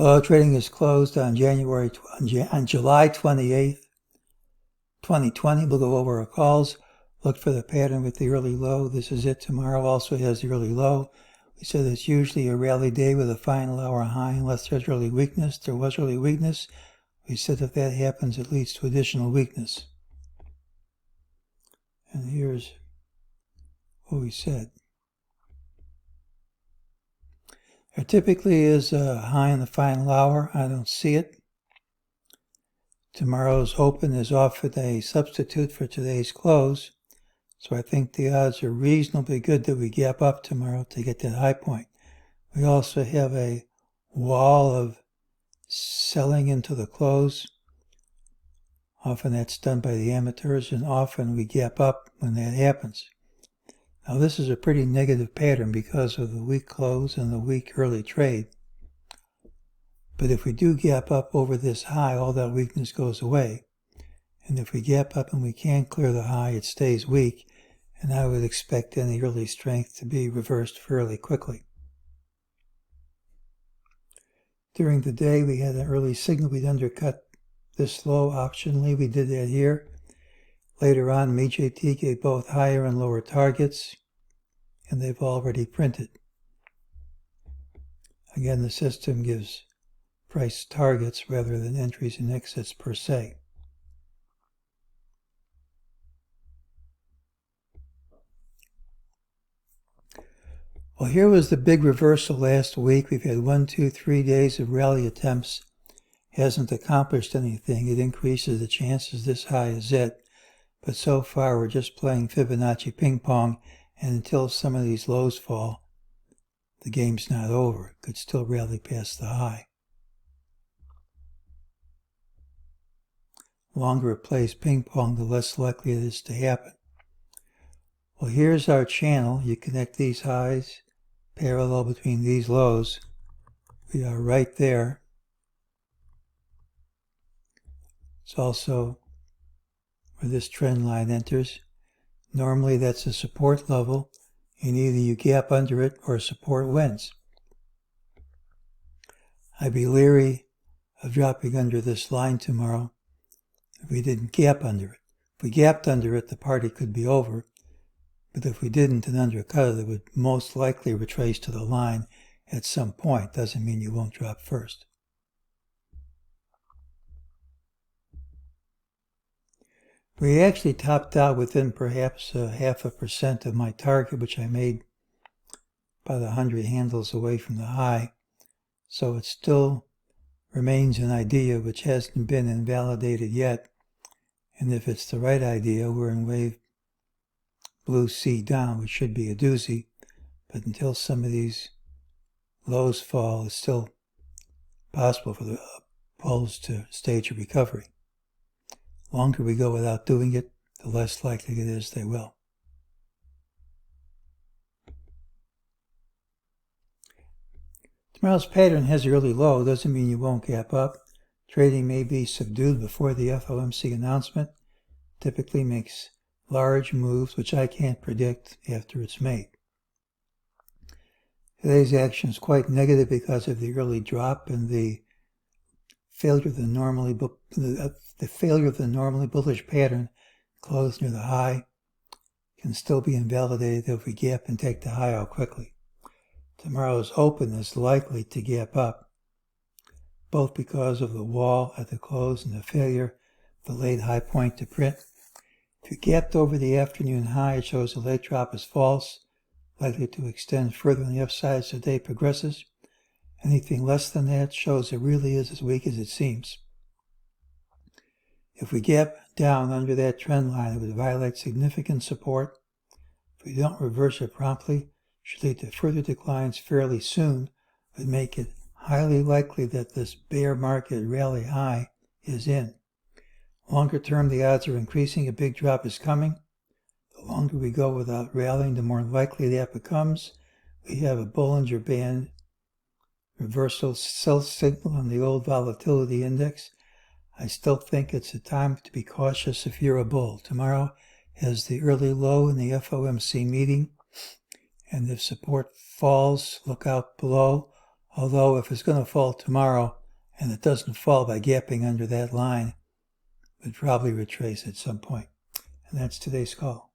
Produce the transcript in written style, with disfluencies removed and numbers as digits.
Hello, trading is closed on July 28th, 2020. We'll go over our calls. Look for the pattern with the early low. This is it. Tomorrow also has the early low. We said it's usually a rally day with a final hour high unless there's early weakness. There was early weakness. We said if that happens, it leads to additional weakness. And here's what we said. There typically is a high in the final hour. I don't see it. Tomorrow's open is often a substitute for today's close. So I think the odds are reasonably good that we gap up tomorrow to get that high point. We also have a wall of selling into the close. Often that's done by the amateurs, and often we gap up when that happens. Now this is a pretty negative pattern because of the weak close and the weak early trade. But if we do gap up over this high, all that weakness goes away. And if we gap up and we can't clear the high, it stays weak. And I would expect any early strength to be reversed fairly quickly. During the day, we had an early signal we'd undercut this low optionally. We did that here. Later on, MEJT gave both higher and lower targets, and they've already printed. Again, the system gives price targets rather than entries and exits per se. Well, here was the big reversal last week. We've had 1, 2, 3 days of rally attempts. Hasn't accomplished anything. It increases the chances this high is it. But so far, we're just playing Fibonacci ping pong, and until some of these lows fall, the game's not over. It could still rally past the high. The longer it plays ping pong, the less likely it is to happen. Well, here's our channel. You connect these highs, parallel between these lows. We are right there. It's also where this trend line enters. Normally that's a support level, and either you gap under it or support wins. I'd be leery of dropping under this line tomorrow if we didn't gap under it. If we gapped under it, the party could be over, but if we didn't and undercut it, it would most likely retrace to the line at some point. Doesn't mean you won't drop first. We actually topped out within perhaps 0.5% of my target, which I made about 100 handles away from the high. So it still remains an idea which hasn't been invalidated yet. And if it's the right idea, we're in wave blue C down, which should be a doozy. But until some of these lows fall, it's still possible for the bulls to stage a recovery. The longer we go without doing it, the less likely it is they will. Tomorrow's pattern has an early low. Doesn't mean you won't gap up. Trading may be subdued before the FOMC announcement. Typically makes large moves, which I can't predict after it's made. Today's action is quite negative because of the early drop and the failure of the normally bullish pattern closed near the high can still be invalidated if we gap and take the high out quickly. Tomorrow's open is likely to gap up, both because of the wall at the close and the failure of the late high point to print. If you gapped over the afternoon high, it shows the late drop is false, likely to extend further on the upside as the day progresses. Anything less than that shows it really is as weak as it seems. If we gap down under that trend line, it would violate significant support. If we don't reverse it promptly, it should lead to further declines fairly soon, would make it highly likely that this bear market rally high is in. Longer term, the odds are increasing a big drop is coming. The longer we go without rallying, the more likely that becomes. We have a Bollinger Band reversal sell signal on the old volatility index. I still think it's a time to be cautious if you're a bull. Tomorrow has the early low in the FOMC meeting, and if support falls, look out below. Although if it's going to fall tomorrow and it doesn't fall by gapping under that line, we'd probably retrace at some point. And that's today's call.